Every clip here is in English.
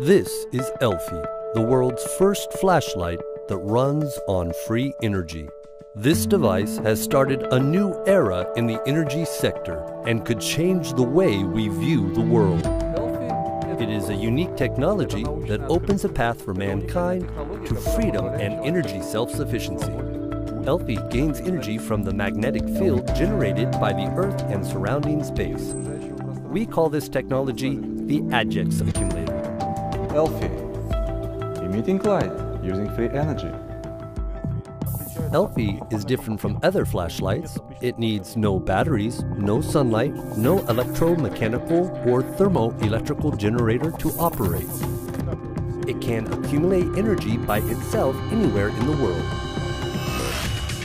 This is Elfie, the world's first flashlight that runs on free energy. This device has started a new era in the energy sector and could change the way we view the world. It is a unique technology that opens a path for mankind to freedom and energy self-sufficiency. Elfie gains energy from the magnetic field generated by the Earth and surrounding space. We call this technology the Ajax accumulator. Elfie, emitting light using free energy. Elfie is different from other flashlights. It needs no batteries, no sunlight, no electromechanical or thermoelectrical generator to operate. It can accumulate energy by itself anywhere in the world.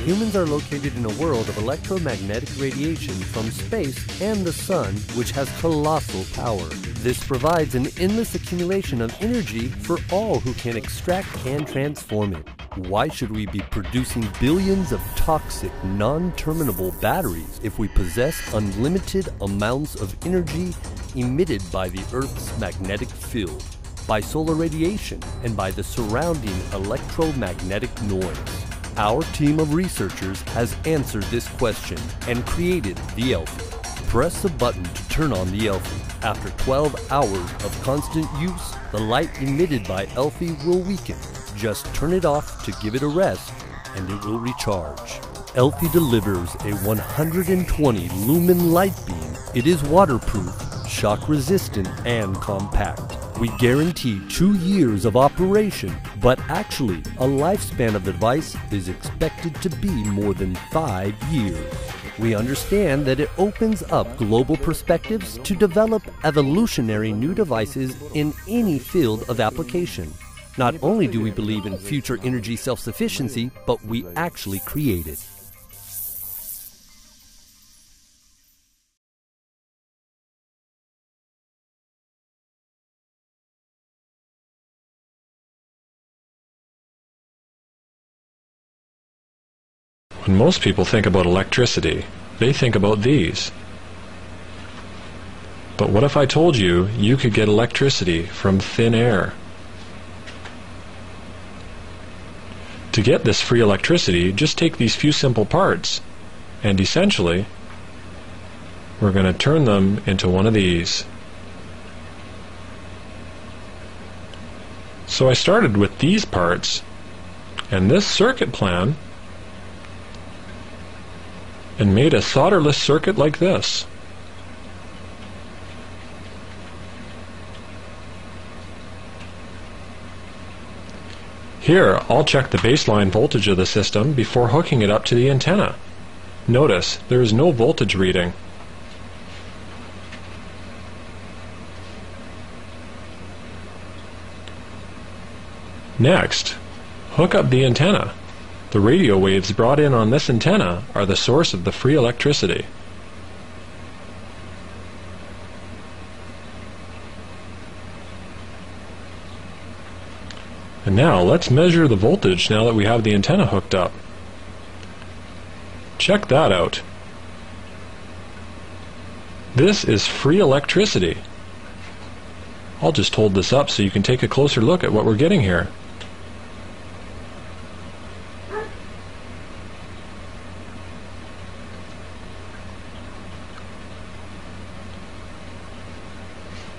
Humans are located in a world of electromagnetic radiation from space and the sun, which has colossal power. This provides an endless accumulation of energy for all who can extract and transform it. Why should we be producing billions of toxic, non-terminable batteries if we possess unlimited amounts of energy emitted by the Earth's magnetic field, by solar radiation, and by the surrounding electromagnetic noise? Our team of researchers has answered this question and created the Elfie. Press a button to turn on the Elfie. After 12 hours of constant use, the light emitted by Elfie will weaken. Just turn it off to give it a rest and it will recharge. Elfie delivers a 120 lumen light beam. It is waterproof, shock resistant, and compact. We guarantee 2 years of operation, but actually a lifespan of the device is expected to be more than 5 years. We understand that it opens up global perspectives to develop evolutionary new devices in any field of application. Not only do we believe in future energy self-sufficiency, but we actually create it. When most people think about electricity, they think about these. But what if I told you you could get electricity from thin air? To get this free electricity, just take these few simple parts, and essentially, we're going to turn them into one of these. So I started with these parts, and this circuit plan, and made a solderless circuit like this. Here, I'll check the baseline voltage of the system before hooking it up to the antenna. Notice, there is no voltage reading. Next, hook up the antenna. The radio waves brought in on this antenna are the source of the free electricity. And now let's measure the voltage now that we have the antenna hooked up. Check that out. This is free electricity. I'll just hold this up so you can take a closer look at what we're getting here.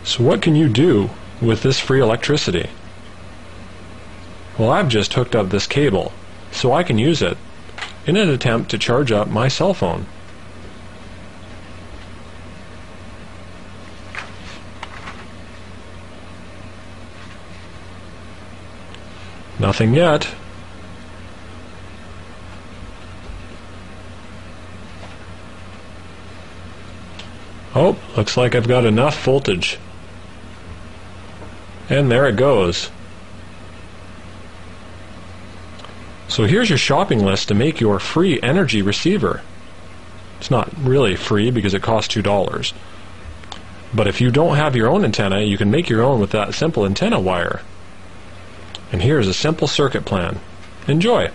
So what can you do with this free electricity? Well, I've just hooked up this cable, so I can use it in an attempt to charge up my cell phone. Nothing yet. Oh, looks like I've got enough voltage. And there it goes. So here's your shopping list to make your free energy receiver. It's not really free because it costs $2. But if you don't have your own antenna, you can make your own with that simple antenna wire. And here's a simple circuit plan. Enjoy!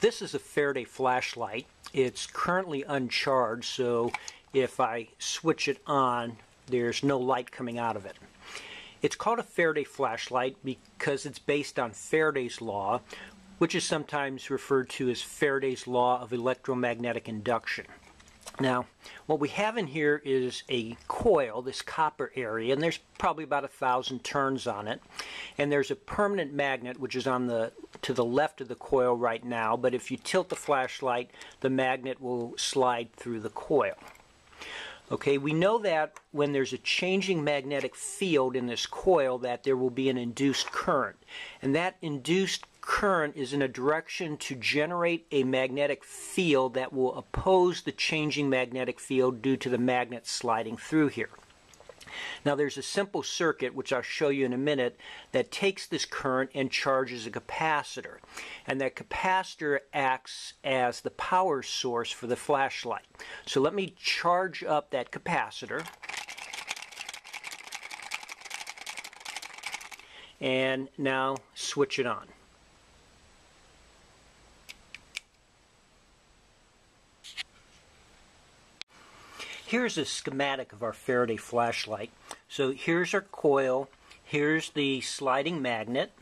This is a Faraday flashlight. It's currently uncharged, so if I switch it on, there's no light coming out of it. It's called a Faraday flashlight because it's based on Faraday's law, which is sometimes referred to as Faraday's law of electromagnetic induction. Now, what we have in here is a coil, this copper area, and there's probably about 1,000 turns on it. And there's a permanent magnet, which is to the left of the coil right now, but if you tilt the flashlight, the magnet will slide through the coil. Okay, we know that when there's a changing magnetic field in this coil that there will be an induced current. And that induced current is in a direction to generate a magnetic field that will oppose the changing magnetic field due to the magnet sliding through here. Now there's a simple circuit, which I'll show you in a minute, that takes this current and charges a capacitor. And that capacitor acts as the power source for the flashlight. So let me charge up that capacitor. And now switch it on. Here's a schematic of our Faraday flashlight. So here's our coil, here's the sliding magnet,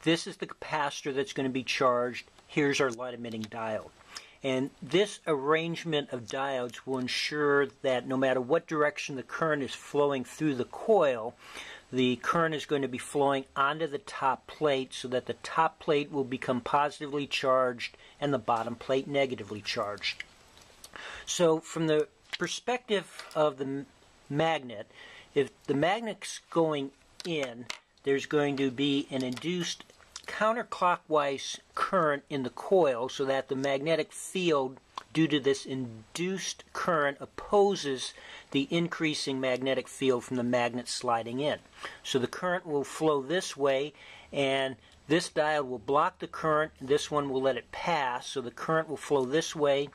this is the capacitor that's going to be charged, here's our light emitting diode. And this arrangement of diodes will ensure that no matter what direction the current is flowing through the coil, the current is going to be flowing onto the top plate so that the top plate will become positively charged and the bottom plate negatively charged. So from the perspective of the magnet, if the magnet's going in, there's going to be an induced counterclockwise current in the coil so that the magnetic field, due to this induced current, opposes the increasing magnetic field from the magnet sliding in. So the current will flow this way, and this diode will block the current, this one will let it pass, so the current will flow this way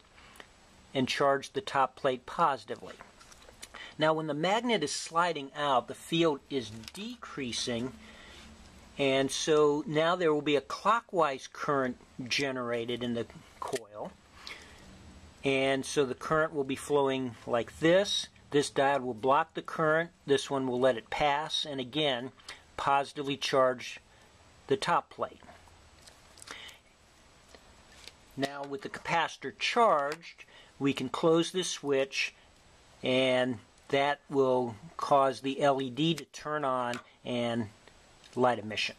and charge the top plate positively. Now when the magnet is sliding out, the field is decreasing, and so now there will be a clockwise current generated in the coil, and so the current will be flowing like this. This diode will block the current, this one will let it pass, and again positively charge the top plate. Now with the capacitor charged, we can close this switch, and that will cause the LED to turn on and light emission.